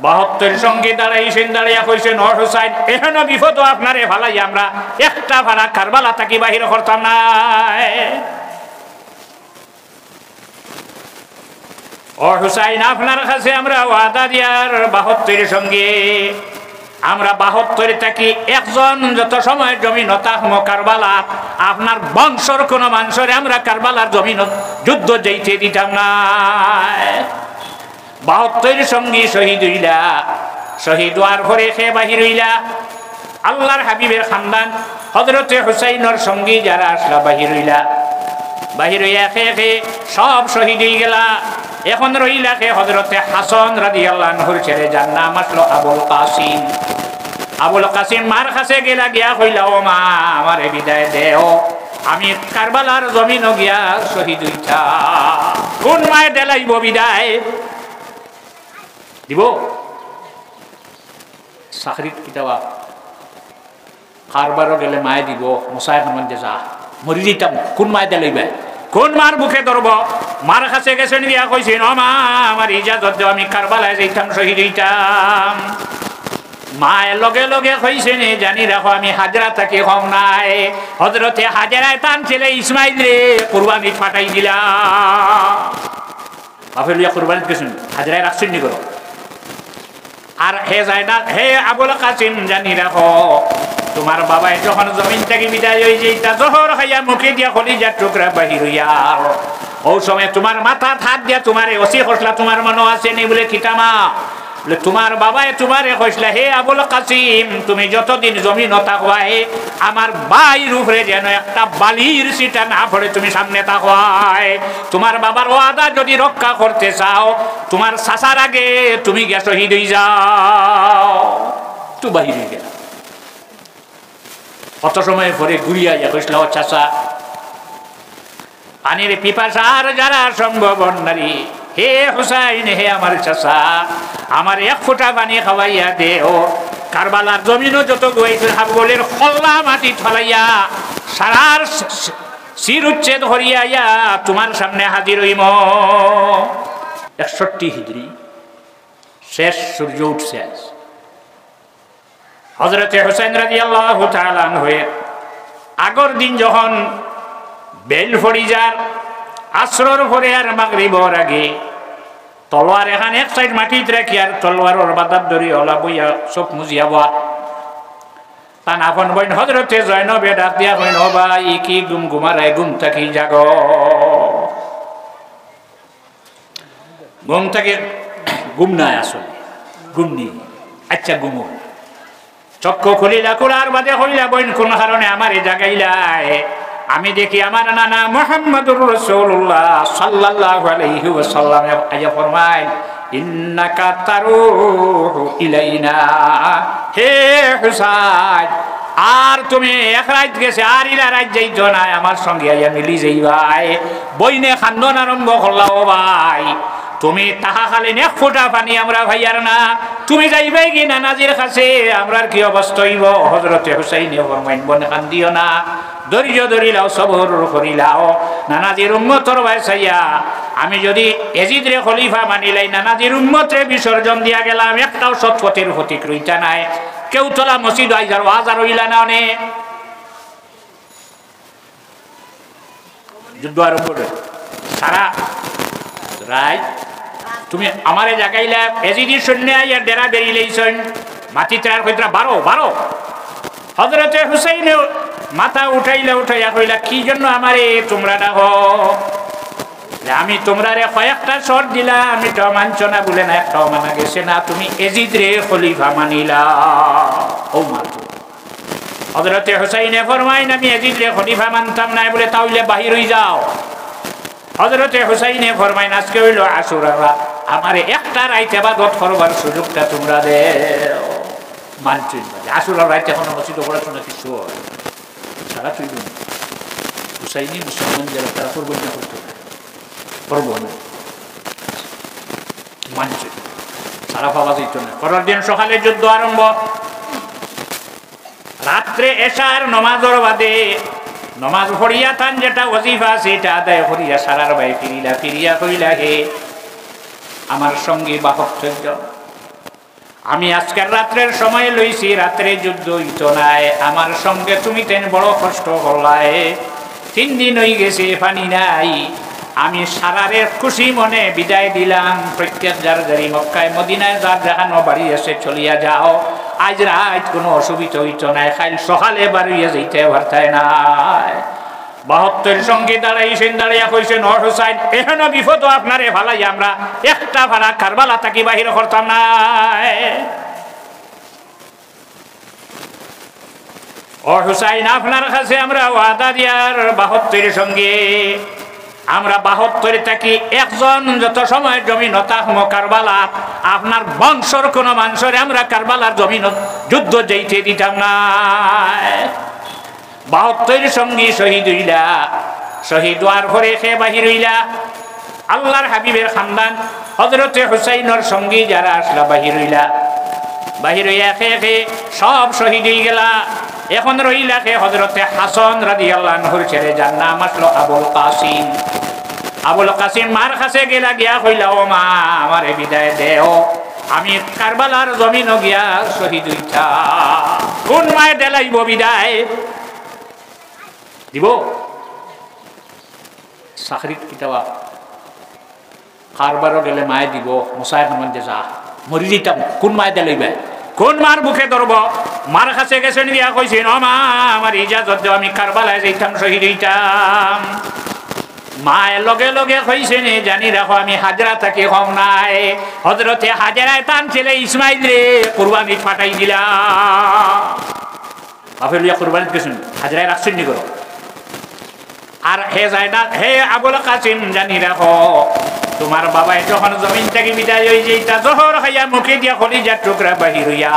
72 সঙ্গে দাঁড়াইছেন, দাঁড়াইয়া কইছেন ও হুসাইন এখানে বিপদ আপনারে ভালাই আমরা একটা ভাড়া কারবালা থাকি বাহির করতাম না। ও হুসাইন আপনার কাছে আমরা ওয়াদা দিয়ার 72 সঙ্গে আমরা 72 থাকি একজন যত সময় জমিন থাকবো কারবালা আপনার বংশর কোন মানুষরে আমরা কারবালার জমিন যুদ্ধ যেতে দিতাম না। 72 সঙ্গী শহীদ হইলা, শহীদ হওয়ার পরে সে বাহির হইলা আল্লাহর হাবিবের খানদান হযরতে হুসাইনের সঙ্গী যারা আসলা বাহির হইলা, বাহির হইয়া খে সব শহীদ হয়ে গেলা। এখন রইলা কে হযরতে হাসান রাদিয়াল্লাহু আনহুর ছেলে, যার নাম আসলো আবুল কাসিম। আবুল কাসিম মার কাছে গেলা, গিয়া কইলা ও মা আমারে বিদায় দেও, আমি কারবালার জমিন গিয়া শহীদ হইতা। কোন মায়ে দেলাইব বিদায় দিব? চাকরিত কিতাবা কারবারও গেলে মায়ে দিব, মশায় মধ্যে যা মরি দিতাম, কোন মায়ে দেলাইবে? কোন মার বুকে ধরব? মার কাছে গেছেন, গিয়া কইছেন ও মা আমার ইজাজত দেও, আমি কারবালায় যাইতাম, শহীদ হইতাম। মায়ের লগে লগে কইছেন জানি রাখো আমি হাজরা থাকি কম নাই, হযরতে হাজরায় তান ছেলে ইসমাইল রে কুরবানি পাঠাই দিলাম। বাপে লইয়া কুরবানি গেছেন, হাজরায় রাখছেন নি করো। আর হে যায় না, হে আবুল কাসিম জানি রাখো তোমার বাবাই যখন জমিন থেকে বিদায় হয়ে যাইতা, জহর খাইয়া মুখে দিয়া কলিজার টুকরা বাহির হইয়া, ও সময় তোমার মাথা হাত দিয়া তোমার ওসি খসলা, তোমার মনে আছে নি বলে কিতামা বলে তোমার বাবাই তোমারে কইসলা হে আবুল কাসিম তুমি যতদিন জমিন থাকবাই আমার বাইর উপরে যেন একটা বালির সিটা না পড়ে তুমি সামনে থাকবাই। তোমার বাবার ওয়াদা যদি রক্ষা করতে চাও তোমার চাচার আগে তুমি গিয়া শহীদ হয়ে যাও। তো বাহির হয়ে গেল। কত সময় পরে ঘুরিয়া যা কইসলা ও চাচা পানির পিপাসার যারা সম্ভব নারী, হে হুসাইন হে আমার চাচা আমার এক ফোঁটা পানি খাওয়াইয়া দে। ও কারবালার জমিনও যত গুয়াইছে হাবলের খল্লা মাটি ফলাইয়া সারার শির উচ্ছেদ হরিয়া তোমার সামনে হাজির হইম। 61 হিজরি শেষ সূর্য উঠছে। হযরতে হুসাইন রাদিয়াল্লাহু তাআলা আনহু আগর দিন যখন বেল ফরিজার আসরর পরে আর মাগরিবর আগে তলোয়ার এখানে এক সাইড মাটিতে রাখি আর তলোয়ারের বাদার ধরি ওলা বইয়া চোখ মুজিয়া বাত তান আপন বইন হযরতে জয়নবে ডাক দিয়া কইন ও ভাই কি গুম গুমারাই গুম থাকি জাগো। ঘুম থেকে ঘুম নাই আসলে ঘুম নেই। আচ্ছা ঘুম চক্ষু খুলিলা খোলার বাদে হইলা বইন কোন কারণে আমারে জাগাইলাই? আমি দেখি আমার নানা মুহাম্মদুর রাসূলুল্লাহ সাল্লাল্লাহু আলাইহি ওয়াসাল্লাম আয়া ফরমায় ইন্নাকা তারুহু ইলাইনা, হে হুসাইন আর তুমি এক রাত গেছে আর ইলা রাত যাইতো না, আমার সঙ্গে আইয়া মিলি যাইবাই। বইনে খান্দন আরম্ভ করলা ও ভাই তুমি তাহা খালেন এক ফোঁটা পানি আমরা ভাইয়ার না, তুমি যাইবে কি নানাজির কাছে আমরার কি অবস্থা হইব? হযরতে হুসাইন ফরমাইন বনে কান্দিও না, ধৈর্য ধরিলাও সবর করিলাও। নানাজির উম্মতর ভাইসাইয়া আমি যদি এজিদরে খলিফা মানিলাই নানাজির উম্মতরে বিসর্জন দিয়া গেলাম, একটাও সৎপথের প্রতীক রইতা নাই। কেউ তোলা মসজিদ আইজার ওয়াজার হইলা না অনে যুদ্ধ আরম্ভ সারা রায় তুমি আমারে জাগাইলা এজিদির সৈন্য আইয়া ডেরা বেরিয়েছেন মাটি তৈরি কইরা 12 হযরতে হুসাইন মাথা উঠাইলা উঠাইয়া কইলা কি জন্য আমারে তোমরা ডাকো? আমি তোমরারে কয়েকটা শর্ত দিলাম, আমি তো মানছ না বলে না, একটাও মানা গেছে না, তুমি এজিদ রে খলিফা মানিলা। ও মাতো হযরতে হুসাইন ফরমাইন আমি এজিদ রে খলিফা মানতাম না বলে তাহলে বাহির হই যাও। হযরতে হুসাইন ফরমাইন আজকে হইল আশুরা রাত, আমারে একটা রাইতে ইবাদত করবার সুযোগটা তোমরা দেও। মানছি আশুরা রাইতে এখন মসজিদ পড়াশোনা কিছু হয় সারা তুই হুসাইনি মুসলমান যারা তারা করবো না করতে করবো না মানছি সারা পাওয়া যেত না। পরের দিন সকালে যুদ্ধ আরম্ভ, রাত্রে এশার নমাজের বাদে নমাজ পড়িয়া থান যেটা ওজিফা সেটা আদায় করিয়া সারার ভাই ফিরিয়া কইলা হে আমার সঙ্গে বাহক আমি আজকের রাত্রের সময় লইছি, রাত্রে যুদ্ধ হইত নাই, আমার সঙ্গে তুমি তেন বড় কষ্ট করলাই, 3 দিন হয়ে গেছে পানি নাই। আমি সারারে খুশি মনে বিদায় দিলাম, প্রত্যেক যার যারি মক্কায় মদিনায় যার দেখানো বাড়ি এসে চলিয়া যাও, আজ রাত কোনো অসুবিধা হইত নাই, খাইল সকালে বাড়িয়ে যাইতে পারতায় নাই। 72 সঙ্গে দাঁড়াইছেন, দাঁড়াইয়া কইছেন ও হুসাইন, এখনো বিপদ আপনারে ভালাই আমরা একটা ভাড়া কারবালা থাকি বাহির করতাম না। ও হুসাইন, আপনার কাছে আমরা ওয়াদা দিয়ার 72 সঙ্গে আমরা 72 থাকি একজন যত সময় জমিন থাকম কারবালা, আপনার বংশর কোন মানুষের আমরা কারবালার জমিন যুদ্ধ যেতে দিতাম না। 72 সঙ্গী শহীদ হইলা, শহীদ হওয়ার পরে সে বাহির হইলা। আল্লাহর হাবিবের খানদান হযরতে হুসাইনের সঙ্গী যারা আসলা বাহির হইলা, বাহির হইয়া খেয়ে সব শহীদ হয়ে গেলা। এখন রইলা কে হযরতে হাসান রাদিয়াল্লাহু আনহুর ছেলে, যার নাম আসলো আবুল কাসিম। আবুল কাসিম মার কাছে গেলা, গিয়া কইলা ও মা আমারে বিদায় দেও, আমি কারবালার জমিন গিয়া শহীদ হইতা। কোন মায়ে দেলাইব বিদায় দিব? চাকরি কিতাবা কারবারও গেলে মায়ে দিব, মুসাইর মধ্যে যা মরি দিতাম, কোন মায়ে দেলাইবে? কোন মার বুকে ধরব? মার কাছে গেছেন, গিয়া কইছেন ও মা আমার ইজাজত দেও, আমি কারবালায় যাইতাম, শহীদ হইতাম। মায়ের লগে লগে কইছেন জানি রাখো আমি হাজরা থাকি কম নাই, হযরতে হাজরায় তান ছেলে ইসমাইল রে কুরবানি পাঠাই দিলাম। বাপে লইয়া কুরবানি গেছেন, হাজরায় রাখছেন নি করো। আর হে যায় না, হে আবুল কাসিম জানি রাখো, তোমার বাবাই যখন জমিন থেকে বিদায় হয়ে যেটা জহর হইয়া মুখে দিয়া কলিজার টুকরা বাহির হইয়া,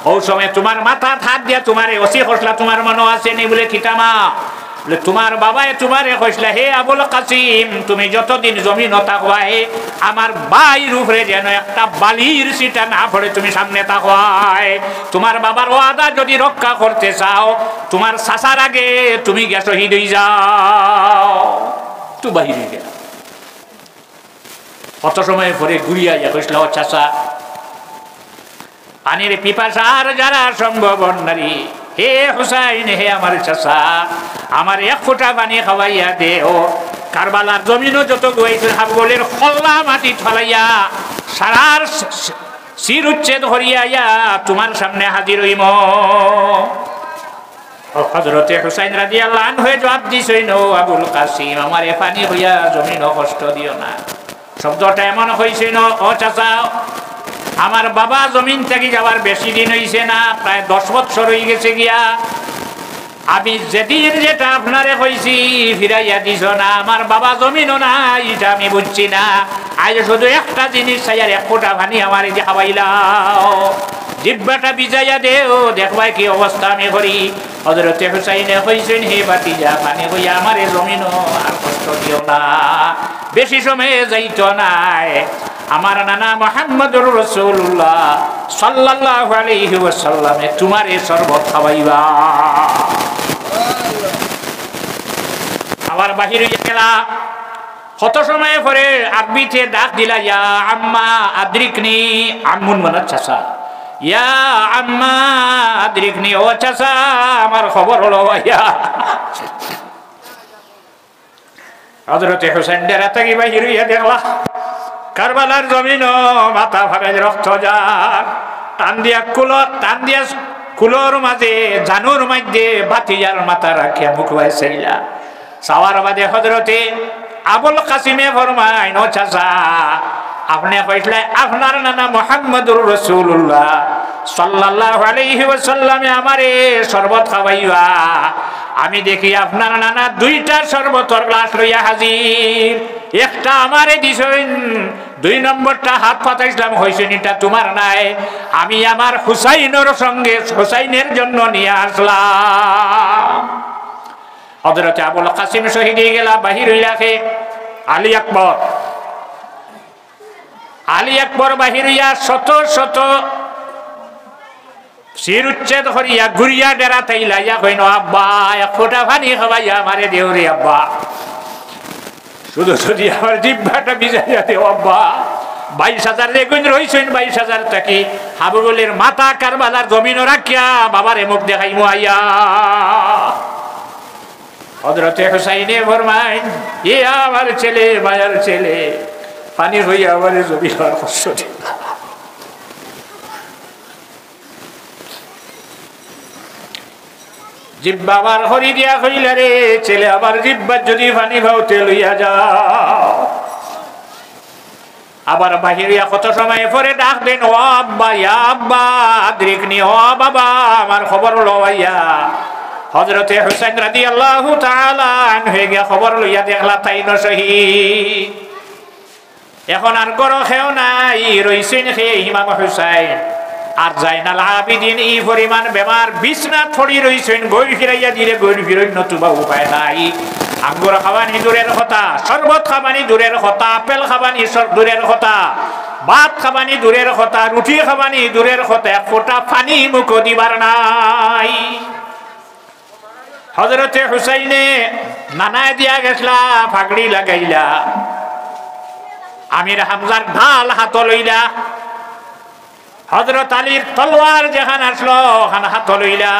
ও সময় তোমার মাথা হাত দিয়া তোমার ওসি খসলা, তোমার মনে আছে নি বলে খিতামা? তোমার বাবাই তোমারে কইসলা, হে আবুল কাসিম তুমি যতদিন জমিন থাকবাই আমার বাইর উপরে যেন একটা বালির সিটা না পড়ে তুমি সামনে থাকবাই। তোমার বাবার ওয়াদা যদি রক্ষা করতে চাও, তোমার চাচার আগে তুমি গিয়া শহীদ হয়ে যাও। তুই বাহির হয়ে গেল। কত সময় পরে ঘুরিয়া ইয়া কইসলা, ও চাচা পানির পিপাসার যারা সম্ভব নারী, হে হুসাইন হে আমার চাচা আমার 1 ফোঁটা পানি খাওয়াইয়া দে। ও কারবালার জমিনও যত গুয়াইছে হাবগলের খল্লা মাটি ফলাইয়া সারার শির উচ্ছেদ হরিয়া তোমার সামনে হাজির হইম। হযরতে হুসাইন রাদিয়াল্লাহু আনহু জবাব দিছেন, ও আবুল কাসিম আমারে পানি হইয়া জমিনও কষ্ট দিও না। শব্দটা এমন হইছেন, ও চাচা আমার বাবা জমিন থেকে যাওয়ার বেশি দিন হইছে না, প্রায় 10 বছর হয়ে গেছে গিয়া। আমি যেদিন যেটা আপনারে কইছি ফিরাইয়া দিছ না, আমার বাবা জমিনও না, এটা আমি বুঝছি না। আজ শুধু একটা জিনিস চাই, আর 1 ফোঁটা পানি আমার এই যে খাওয়াইলাও, জিব্বাটা ভিজাইয়া দেও, দেখবাই কি অবস্থা আমি করি। হযরতে হুসাইনে কইছেন, হে ভাতিজা পানি হইয়া আমার এই জমিনও আর কষ্ট দিও না, বেশি সময় যাইতো নাই। আমার নানা মুহাম্মদুর রাসূলুল্লাহ সাল্লাল্লাহু আলাইহি ওয়াসাল্লামে তোমারে শরবত খাওয়াইবা। আবার বাহির হইয়া গেলা। কত সময় পরে আরবিতে ডাক দিলা, ইয়া আম্মা আদরিকনি, আম্মুন মানে চাচা, ইয়া আম্মা আদরিকনি, ও চাচা আমার খবর হলো ভাইয়া। হযরতে হুসাইন ডেরা থেকে বাহির হইয়া দেখলা কারবালার জমিন মাথা ফাড়ে রক্ত যার, টান দিয়া কুলোর মাঝে জানুর মধ্যে ভাতিজার মাথা রাখিয়া মুখ বাইসাইলা। সাওয়ার বাদে হযরতে আবুল কাসিমে ফরমাইন, ও চাচা আপনি কইলে আপনার নানা মুহাম্মদুর রাসূলুল্লাহ সাল্লাল্লাহু আলাইহি ওয়াসাল্লামে আমারে শরবত খাওয়াইবা। আমি দেখি আপনার নানা 2টা শরবতের গ্লাস লইয়া হাজির, একটা আমারে দিছেন, 2 নম্বরটা হাত পাতাইছিলাম হইছেন এটা তোমার নাই, আমি আমার হুসাইনের সঙ্গে হুসাইনের জন্য নিয়ে আসলাম। হযরতে আবুল কাসিম শহীদ হয়ে গেলা, বাহির হইলাকে আলী আকবর বাহির হইয়া শত শত শির উচ্ছেদ করিয়া ঘুরিয়া ডেরা তাইলা, ইয়া কইন, আব্বা 1 ফোঁটা পানি খাওয়াইয়া আমারে দেও রে আব্বা, শুধু শুধু আমার জিহ্বাটা ভিজাইয়া দেও আব্বা, 22,000 যেগুন রইছেন 22,000 টাকি হাবিবুলের মাথা কারবালার জমিন রাখিয়া বাবারে মুখ দেখাইমু আইয়া হযরতে হুসাইনে ফরমাইন এ আমার ছেলে মায়ের ছেলে পানি হইয়া আমারে জমিন আর কষ্ট দিবা জিব্বা আমার হরি দিয়া কইলা রে ছেলে আমার জিব্বা যদি পানি ভাউতে লইয়া যাও আবার বাহিরিয়া কত সময় পরে ডাক দেন ও আব্বা ইয়া আব্বা আদ্রিকনি ও বাবা আমার খবর লইয়া হযরতে হুসাইন রাদিয়াল্লাহু তাআলা আনহু গিয়া খবর লইয়া দেখলা তাইনো শহীদ এখন আর গরো খেও নাই রইছেন হে ইমাম হুসাইন আর জাইনাল আবিদিন এই পরিমাণ বেমার বিছনাত পড়ি রইছেন গই ফিরাইয়া দিলে গই ফিরই নতুবা উপায় নাই আঙ্গুর খাবানি দূরের কথা শরবত খাবানি দূরের কথা আপেল খাবানি দূরের কথা ভাত খাবানি দূরের কথা রুটি খাবানি দূরের কথা এক ফোঁটা পানি মুখ দিবার নাই হযরতে হুসাইনে নানায় দিয়া গেছলা ফাগড়ি লাগাইলা আমির হামজার ঢাল হাত লইলা হযরত আলীর তলোয়ার যেখানে আসলো ওখানে হাত লইলা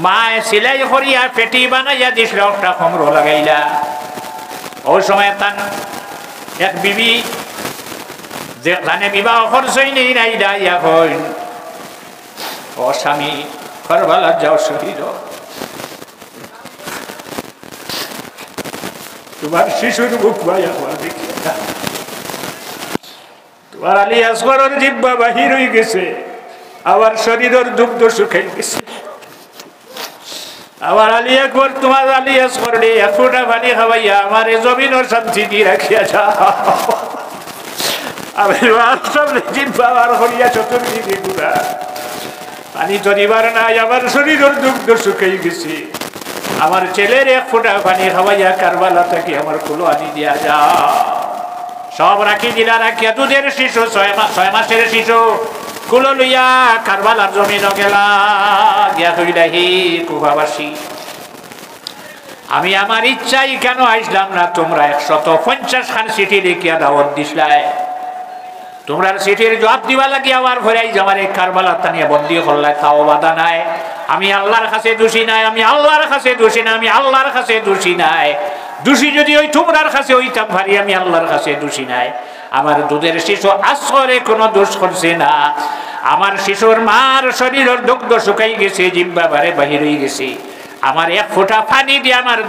মায় সিলাই করিয়া পেটি বানাইয়া দিছিল একটা খমরো লাগাইলা ওই সময় তান এক বিবি যে জানে বিবাহ করছই নেই নাই দাইয়া কইন ও স্বামী কারবালা যাও শহীদ তোমার শিশুর মুখ ভাইয়া দেখিয়া তোমার আলী আসগরের জিব্বা বাহির হয়ে গেছে আবার শরীরের দুগ্ধ শুকাই গেছে আবার আলী একবার তোমার আলী আসগরে এক ফোঁটা পানি খাওয়াইয়া আমার এই জমিনের শান্তি দিয়ে রাখিয়া যাও আমি জিব্বা বার করিয়া চতুর্দিকে ঘুরা পানি ধরিবার নাই আমার শরীরের দুগ্ধ শুকাই গেছে আমার ছেলের এক ফোঁটা পানি খাওয়াইয়া কারবালা থেকে আমার কুলো আনি দিয়া যা সব রাখি দিলা রাখিয়া দুধের শিশু 6 মাসের শিশু কুলো লইয়া কারবালার জমিন গেলা গিয়া কইলা হি কুবাবাসী আমি আমার ইচ্ছাই কেন আইসলাম না তোমরা 150 খান চিঠি লিখিয়া দাওয়াত দিছলাই তোমরা চিঠির জবাব দিবা লাগি আমার ভরাই আমার এই কারবালা তানিয়া বন্দী করলা তাও বাধা নাই আমি আল্লাহর কাছে দোষী নাই আমি আল্লাহর কাছে দোষী না আমি আল্লাহর কাছে দোষী নাই দোষী যদি ওই তোমরার কাছে ওইতাম ভারি আমি আল্লাহর কাছে দোষী নাই আমার দুধের শিশু আসরে কোনো দোষ করছে না আমার শিশুর মার শরীরের দুগ্ধ শুকাই গেছে জিব্বা বারে বাহির হয়ে গেছে আমার এক ফোঁটা পানি দিয়ে আমার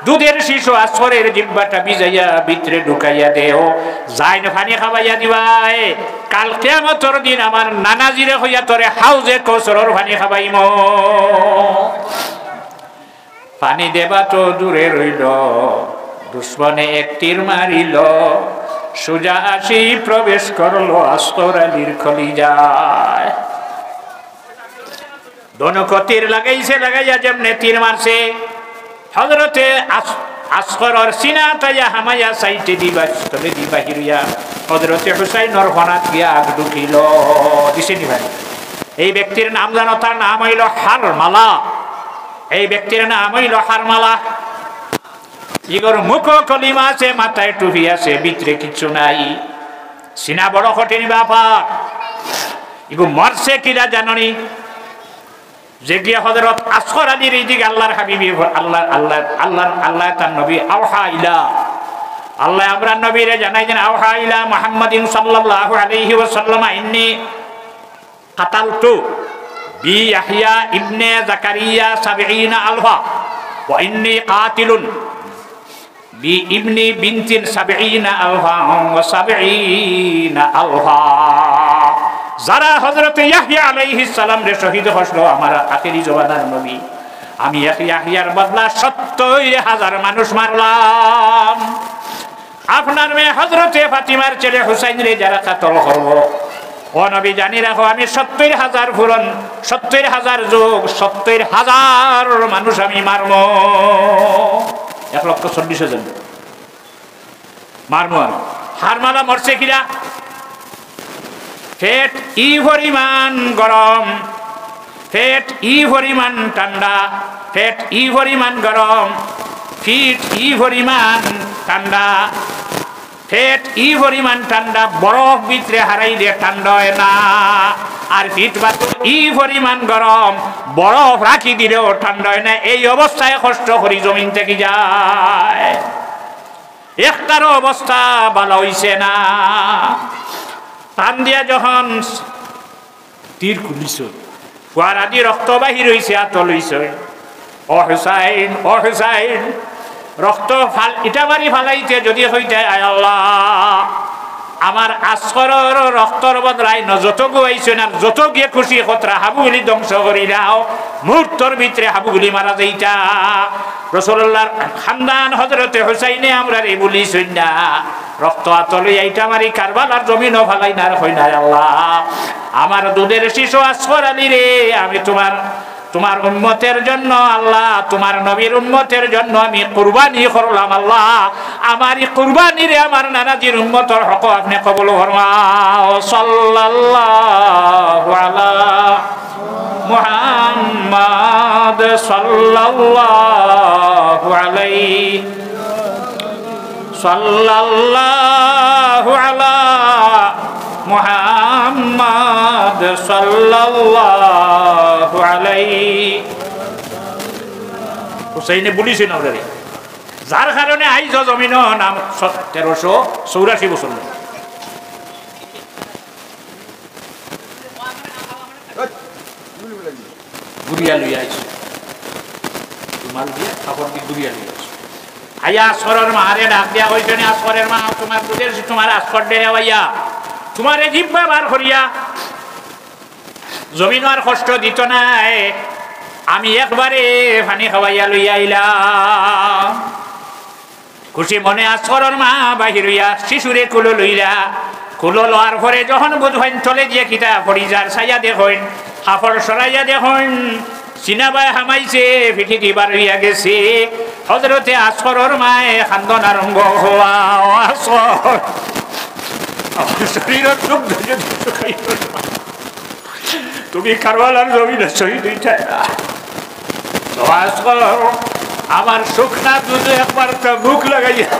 দুধের শিশু আসরের জিব্বাটা ভিজাইয়া ভিতরে ঢুকাইয়া দেও যাইন পানি খাওয়াইয়া দিবাই কাল কিয়ামতের দিন আমার নানাজিরে হইয়া তোরে হাউজে কৌসরের পানি খাওয়াইম পানি দেবা তো দূরে রইল দুশ্মনে এক তীর মারিল সোজা আসি প্রবেশ করলো আস্তর আলীর কলিজায় দোনো তীর লাগাইছে লাগাইয়া যেমনে তীর মারছে হযরতে আসগরের সিনা তাইয়া হামাইয়া সাইটে দিবা তবে দিবা হিরিয়া হযরতে হুসাইনের হনাত গিয়া আগ ঢুকিল দিছে নি ভাই এই ব্যক্তির নাম জানো তার নাম হইল হারমালা এই ব্যক্তির নাম হইল হারমালা ইগর মুখ কলিমা আছে মাথায় টুপি আছে ভিতরে কিছু নাই সিনা বড় কঠিন ব্যাপার ইগো মরছে কিরা জাননি যে গিয়া হযরত আসগর আলীর এইদিকে আল্লাহর হাবিবি আল্লাহ তার নবী আওহা ইলা আল্লাহ আমরা নবীরে জানাই দেন আওহা ইলা মুহাম্মাদিন সাল্লাল্লাহু আলাইহি ওয়াসাল্লাম ইন্নী কাতালতু বি ইয়াহইয়া ইবনে জাকারিয়া 70 আলফা ওয়া ইন্নী কাতিলুন বি ইবনি বিনতিন 70 আলফা ওয়া 70 আলফা যারা হযরতে ইয়াহইয়া আলাইহিস সালাম রে শহীদ হলো আমার আখেরি জমানার নবী আমি ইয়াহইয়ার বদলা 70,000 মানুষ মারলাম আপনার মেয়ে হযরতে ফাতিমার ছেলে হুসাইন রে যারা কাতল করব ও নবী জানি রাখো আমি 70,000 ফুরন 70,000 যোগ 70,000 মানুষ আমি মারব 1,40,000 মারব হারমালা মরছে কিরা পেট ই পরিমাণ গরম পেট ই পরিমাণ ঠান্ডা পেট ই পরিমাণ গরম পিঠ ই পরিমাণ ঠান্ডা পেট ই পরিমাণ ঠান্ডা, বরফ ভিতরে হারাইলে ঠান্ডা হয় না। আর পিঠ বাতুল ই পরিমাণ গরম, বরফ রাখি দিলেও ঠান্ডা হয় না। এই অবস্থায় কষ্ট করি জমিন থেকে যায়, একটারও অবস্থা ভালো হইছে না। টান দিয়া যখন তীর খুলিছ, কুয়ার আদি রক্ত বাহির হইছে, আতল হইছে, ও হুসাইন, ও হুসাইন, রক্ত ফাল ইটা মারি ফালাইতে যদি হইতে, আয় আল্লাহ, আমার আসরের রক্তর বদলায় ন যত গুয়াইছে না, যত গিয়ে খুশি খতরা হাবুগুলি ধ্বংস করি দাও, মুহূর্তর ভিতরে হাবুগুলি মারা যাইতা। রাসূলুল্লাহর খানদান হযরতে হুসাইনে আমরা রে বলিছেন না, রক্ত আতলে এইটা মারি কারবালার জমিনও ফালাই না, হই না আল্লাহ, আমার দুধের শিশু আসফর আলী রে, আমি তোমার উম্মতের জন্য আল্লাহ, তোমার নবীর উম্মতের জন্য আমি কুরবানি করলাম আল্লাহ, আমার এই কুরবানি রে আমার নানাজির উম্মতের হক আপনি কবুল ফরমাও। সাল্লাল্লাহু আলা মুহাম্মাদ সাল্লাল্লাহু আলাইহি সাল্লাল্লাহু আলা মুহাম্মাদ সাল্লাল্লাহু আলাইহি। হুসাইনে বলিছেন ওরে, যার কারণে আইজ জমিন নাম 1384 বছর গুড়িয়া লইয়া আইছে, তোমার দিয়ে কাপড় দিয়ে গুড়িয়া লইয়া আইছে। আইয়া আসরের মারে ডাক দিয়া কইছে, আসরের মা, তোমার বুঝের তোমার আসর দে ভাইয়া, তোমার জিব্বা বার করিয়া জমিন আর কষ্ট দিত নাই, আমি একবারে পানি খাওয়াইয়া লইয়া আইলাম। খুশি মনে আসরের মা বাহির হইয়া শিশুরে কুলো লইলা, কুলো লওয়ার পরে যখন বুধবাইন তলে দিয়ে কিতা পড়ি যার ছাইয়া দেখেন, কাপড় সরাইয়া দেখেন সিনাবাই হামাইছে, পিঠি দিবার হইয়া গেছে। হযরতে আসরের মায়ে খান্দন আরম্ভ হওয়া, আসর শরীরের দুগ্ধ যদি শুকাইল না, তুমি কারবালার জমিনে শহীদ হইতে না, আমার শুকনা দুধে একবার তো মুখ লাগাইয়া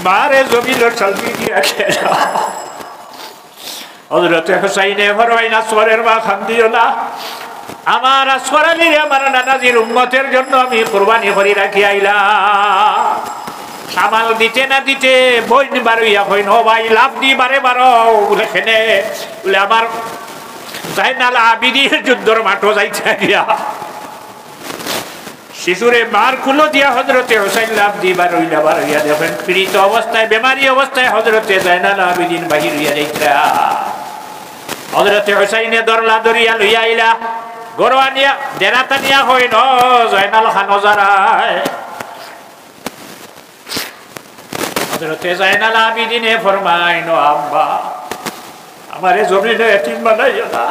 মারে জমিনের চালবি দিয়া খেলা। হযরতে হুসাইনে ফরমাইন, আসরের মা খান্দিও না, আমার আসর আলী আমার নানাজির উম্মতের জন্য আমি কুরবানি করে রাখি আইলাম। সামাল দিতে না দিতে বইন বারইয়া হইন, ও ভাই লাভ দি বারে বারো বলে খেনে বলে আমার জাইনাল আবিদির যুদ্ধর মাঠও যাইতে গিয়া শিশুরে মার কুলো দিয়া হযরতে হুসাইন লাভ দি বারইয়া দেখেন পীড়িত অবস্থায়, বেমারি অবস্থায় হযরতে জাইনাল আবিদিন বাহির হইয়া যাইতা। হযরতে হুসাইনে দরলা দরিয়া লইয়া আইলা, গরোয়া নিয়া দেরাতা নিয়া হইন, জাইনাল খান যারায়। হযরতে জাইনাল আবিদিনে ফরমাইন, আব্বা আমারে জমিনে এতিম বানাইও না,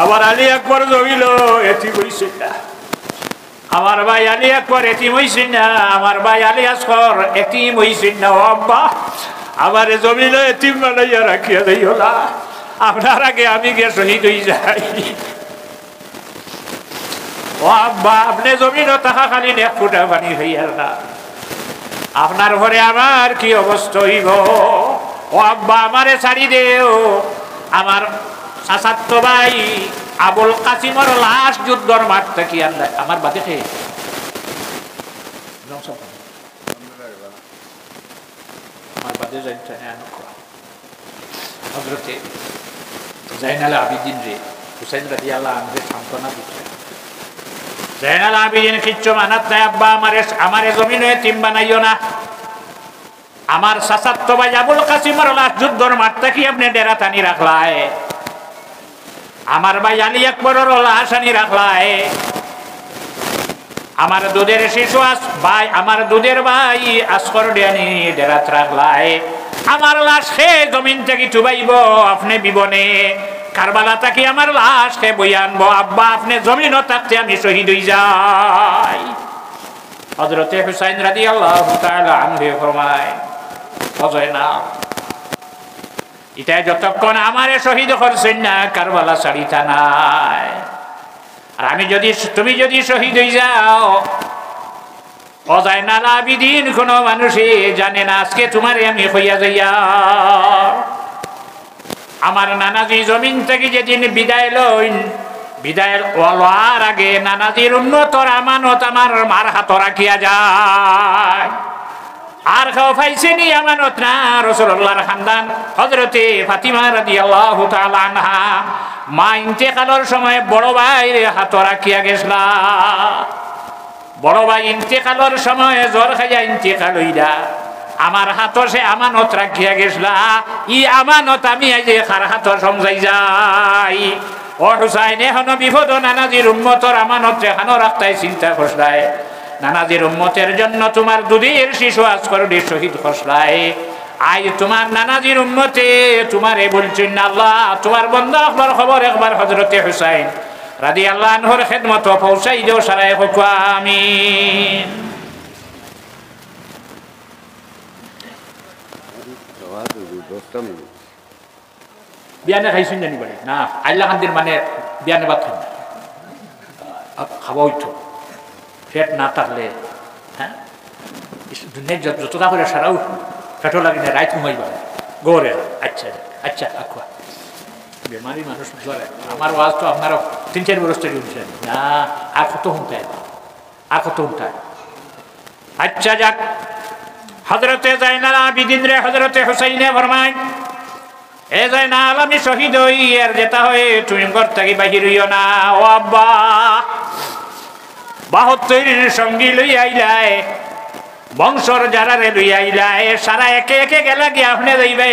আমার আলী আকবর জমিল এতিম হইছে না, আমার ভাই আলী আকবর এতিম হইছে না, আমার ভাই আলী আসগর এতিম হইছে না, আব্বা আমারে জমিনে এতিম বানাইয়া রাখিয়া দিও না, আপনার আগে আমি গিয়ে শহীদ হয়ে যাই। ও আব্বা, আপনি জমিনও থাকা খালি এক ফুটা পানি হইয়ার না, আপনার ঘরে আমার কি অবস্থা হইব। ও আব্বা আমারে ছাড়ি দেও, আমার চাচাতো ভাই আবুল কাসিমর লাশ যুদ্ধর মাঠ থেকে আমার বাদে খেয়ে আমার বাদে যাইতে হযরতে জাইনাল আবিদিন রে হুসাইন রাদিয়াল্লাহু আনহু সান্ত্বনা দিতে, জাইনাল আবিদিন কিচ্ছু মানাত নাই, আব্বা আমারে জমিনে এতিম বানাইও না, আমার চাচাতো ভাই আবুল কাসিমর লাশ যুদ্ধর মাঠ থেকে আপনি ডেরা টানি রাখলায়, আমার ভাই আলী আকবরের লাশ আনি রাখলায়, আমার দুধের শিশু ভাই, আমার দুধের ভাই আসফর ডিয়ানি ডেরাত রাখলায়, আমার লাশ খেয়ে জমিন থেকে চুবাইব আপনি বিবনে, কারবালা থাকি আমার লাশ খেয়ে বই আনবো, আব্বা আপনি জমিনও থাকতে আমি শহীদ হয়ে যাই। হযরতে হুসাইন রাদিয়াল্লাহু তাআলা আনহু ফরমায়, অজয় না এটা যতক্ষণ আমারে শহীদ করছেন না, কারবালা ছাড়িতা নাই, আর আমি যদি তুমি যদি শহীদ হয়ে যাও, ও জাইনাল আবিদিন, কোনো মানুষে জানে না আজকে তোমারে আমি হইয়া যাইয়া। আমার নানাজি জমিন থেকে যেদিন বিদায় লইন, বিদায় লওয়ার আগে নানাজির উন্নতর আমানত আমার মার হাত রাখিয়া যায়। আর খাও পাইছেনি আমানত না রাসূলুল্লাহর খানদান হযরতে ফাতিমা রাদিয়াল্লাহু তাআলা আনহা মা ইন্তেকালের সময় বড় ভাইয়ের হাত রাখিয়া গেছলা। বড় ভাই ইন্তেকালের সময় জ্বর খাইয়া ইন্তেকাল হইলা, আমার হাত সে আমানত রাখিয়া গেছলা। ই আমানত আমি আজ খার হাত সমঝাই যাই। ও হুসাইন, এখন বিপদ নানাজির উম্মতর আমানত এখানো রাখতাই চিন্তা করছলাই। নানাজির উম্মতের জন্য তোমার দুধের শিশু আজ করলে শহীদ খসলাই। আজ তোমার নানাজির উম্মতে তোমারে বলছেন না আল্লাহ, তোমার বন্ধা আপনার খবর একবার হযরতে হুসাইন রাদিয়াল্লাহু আনহুর খেদমত পৌঁছাই দেও সারায় হোক আমিন। বিয়ানে খাইছেন জানি বাড়ি না আল্লাহ খান্দির মানে বিয়ানে ভাত খান খাওয়া হইতো পেট না থাকলে। হ্যাঁ, যতটা করে সারাও পেটও লাগে না, রাইত ঘুমাইবা গড়ে। আচ্ছা আচ্ছা আকুয়া বেমারি মানুষ জ্বরে। আমার ওয়াজ তো আপনারা 3-4 বছর থেকে শুনছেন না, আর কত শুনতেন, আর কত শুনতেন। আচ্ছা যাক, হযরতে জাইনাল আবিদিন রে হযরতে হুসাইনে ফরমায়, এ জাইনাল আমি শহীদ হই আর যেটা হয়ে তুমি ঘর থেকে বাহির হইও না। ও আব্বা 72 সঙ্গী লই আইলাই, বংশর যারা রে লই আইলাই, সারা একে একে গেলা গিয়ে আপনি যাইবে।